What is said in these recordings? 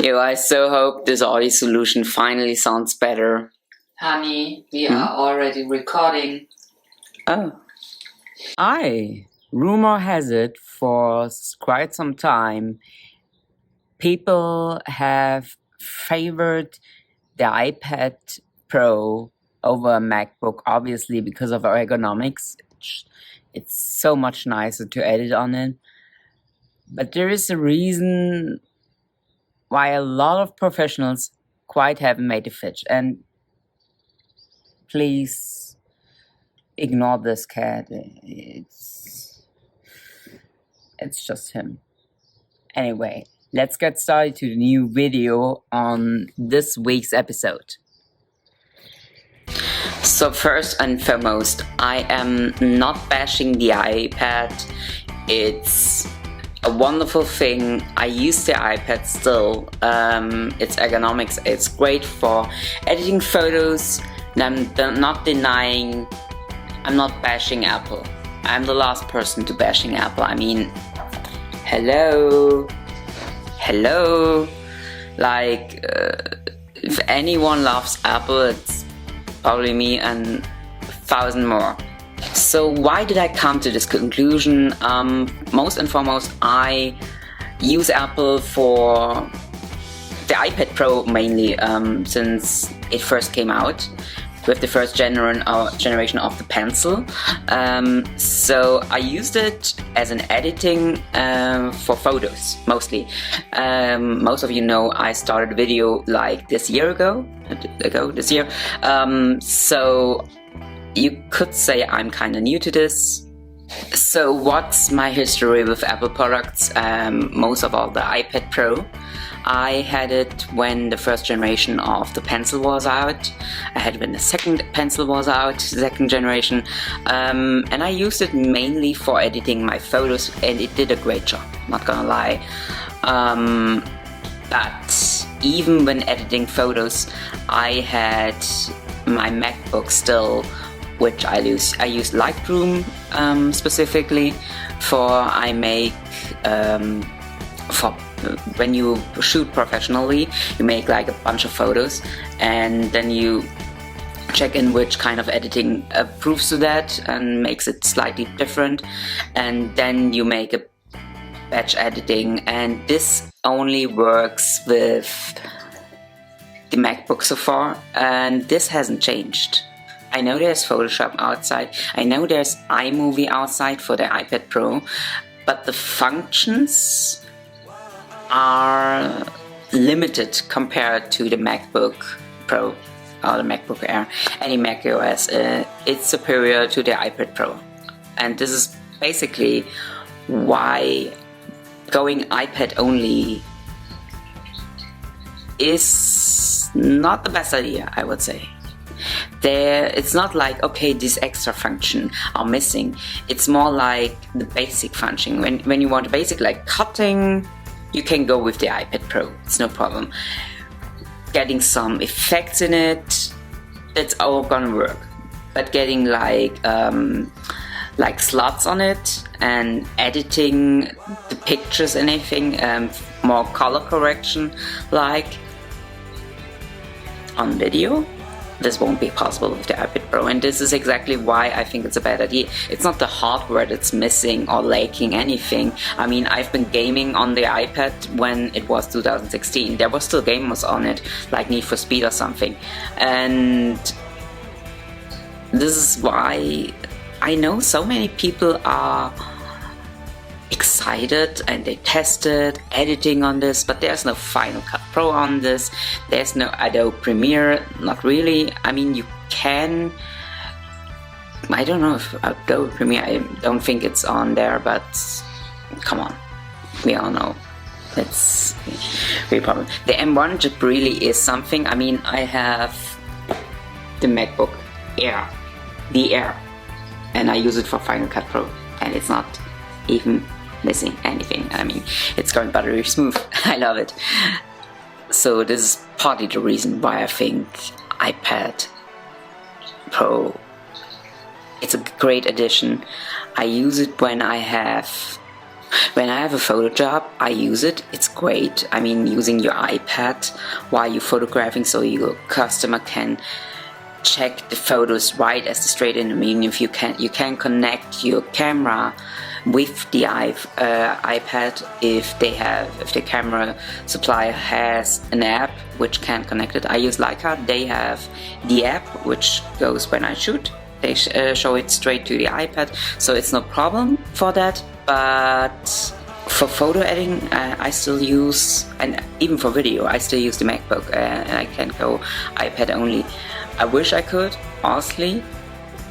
Yo, I so hope this audio solution finally sounds better. Honey, we are already recording. Oh. Rumor has it for quite some time, people have favored the iPad Pro over a MacBook, obviously because of ergonomics. It's so much nicer to edit on it. But there is a reason why a lot of professionals quite haven't made a fit. And please ignore this cat. It's just him. Anyway, let's get started to the new video on this week's episode. So first and foremost, I am not bashing the iPad. It's a wonderful thing. I use the iPad still. It's ergonomics. It's great for editing photos. And I'm not denying, I'm not bashing Apple. I'm the last person to bashing Apple. I mean, hello. Like, if anyone loves Apple, it's probably me and 1,000 more. So why did I come to this conclusion? Most and foremost, I use Apple for the iPad Pro mainly since it first came out with the first generation of the pencil. So I used it as an editing for photos mostly. Most of you know I started a video like this year. So you could say I'm kind of new to this. So what's my history with Apple products? Most of all the iPad Pro. I had it when the first generation of the pencil was out. I had it when the second pencil was out, second generation. And I used it mainly for editing my photos, and it did a great job, not gonna lie. But even when editing photos, I had my MacBook still, which I use Lightroom specifically for when you shoot professionally, you make like a bunch of photos and then you check in which kind of editing approves to that and makes it slightly different, and then you make a batch editing, and this only works with the MacBook so far, and this hasn't changed. I know there's Photoshop outside, I know there's iMovie outside for the iPad Pro, but the functions are limited compared to the MacBook Pro or the MacBook Air. Any Mac OS, it's superior to the iPad Pro. And this is basically why going iPad only is not the best idea, I would say. It's not like, okay, this extra function are missing. It's more like the basic function. When you want a basic like cutting, you can go with the iPad Pro, it's no problem. Getting some effects in it, that's all gonna work. But getting like slots on it and editing the pictures and anything, more color correction like on video, this won't be possible with the iPad Pro, and this is exactly why I think it's a bad idea. It's not the hardware that's missing or lacking anything. I mean, I've been gaming on the iPad when it was 2016. There were still gamers on it, like Need for Speed or something. And this is why I know so many people are excited and they tested editing on this, but there's no Final Cut Pro on this, there's no Adobe Premiere, not really. I mean, you can, I don't know if Adobe Premiere, I don't think it's on there, but come on, we all know it's really problem. The M1 chip really is something. I mean, I have the Macbook Air, the Air, and I use it for Final Cut Pro, and it's not even missing anything. I mean, it's going buttery smooth. I love it. So this is partly the reason why I think iPad Pro, it's a great addition. I use it when I have When I have a photo job, I use it. It's great. I mean, using your iPad while you're photographing so your customer can check the photos right as the straight in. I mean, if you can connect your camera with the iPad if the camera supplier has an app which can connect it. I use Leica. They have the app which goes when I shoot. They show it straight to the iPad, so it's no problem for that. But for photo editing, I still use, and even for video, I still use the MacBook, and I can't go iPad only. I wish I could, honestly,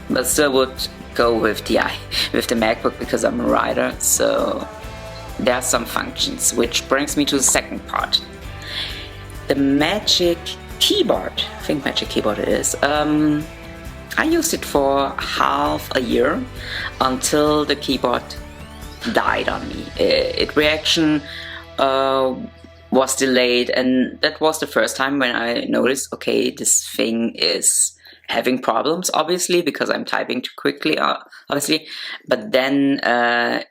but still would go with the MacBook because I'm a writer. So there are some functions, which brings me to the second part. The Magic Keyboard. I think Magic Keyboard it is. I used it for half a year until the keyboard died on me. Reaction was delayed, and that was the first time when I noticed, okay, this thing is having problems, obviously, because I'm typing too quickly, obviously. But then the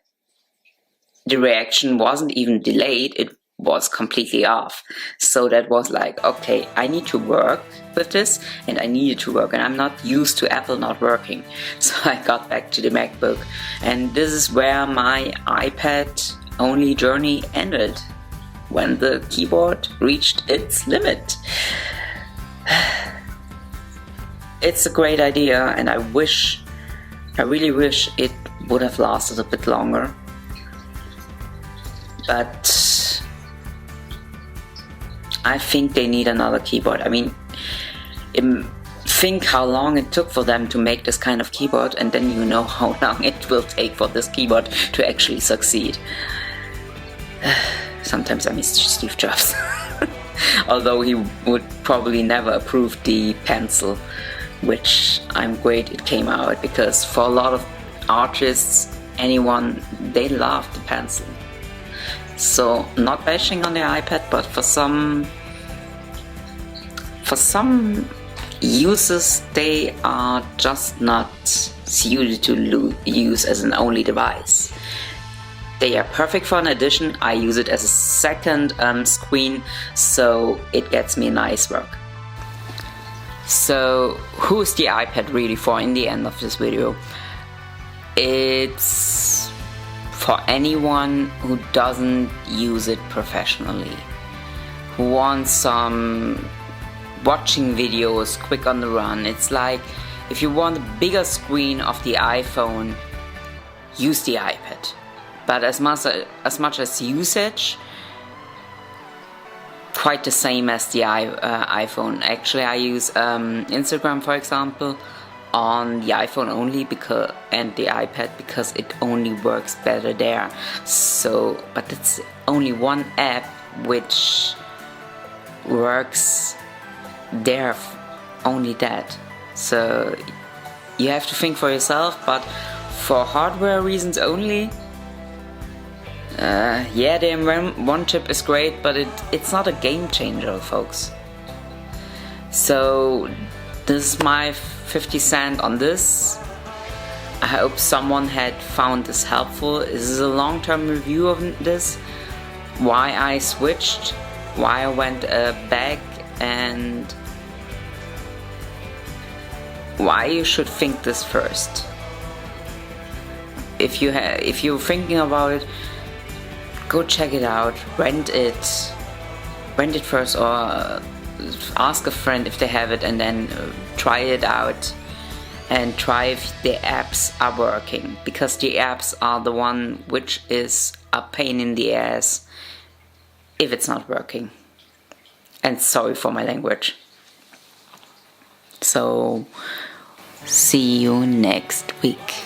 reaction wasn't even delayed, it was completely off. So that was like, okay, I need to work with this, and I needed to work, and I'm not used to Apple not working. So I got back to the MacBook, and this is where my iPad only journey ended, when the keyboard reached its limit. It's a great idea, and I really wish it would have lasted a bit longer. But I think they need another keyboard. I mean, think how long it took for them to make this kind of keyboard, and then you know how long it will take for this keyboard to actually succeed. Sometimes I miss Steve Jobs. Although he would probably never approve the pencil, which I'm great it came out, because for a lot of artists, anyone, they love the pencil. So not bashing on the iPad, but for some users, they are just not suited to use as an only device. They are perfect for an addition. I use it as a second screen, so it gets me nice work. So who's the iPad really for in the end of this video? It's for anyone who doesn't use it professionally, who wants some watching videos quick on the run. It's like, if you want a bigger screen of the iPhone, use the iPad. But as much as usage, quite the same as the iPhone. Actually, I use Instagram, for example, on the iPhone only, and the iPad, because it only works better there. So, but it's only one app which works there, only that. So you have to think for yourself. But for hardware reasons only, yeah, the M1 chip is great, but it's not a game changer, folks. So this is my 50 cents on this. I hope someone had found this helpful. This is a long-term review of this, why I switched, why I went back, and why you should think this first. If you're thinking about it, go check it out, rent it first, or ask a friend if they have it, and then try it out and try if the apps are working, because the apps are the one which is a pain in the ass if it's not working. And sorry for my language. So see you next week.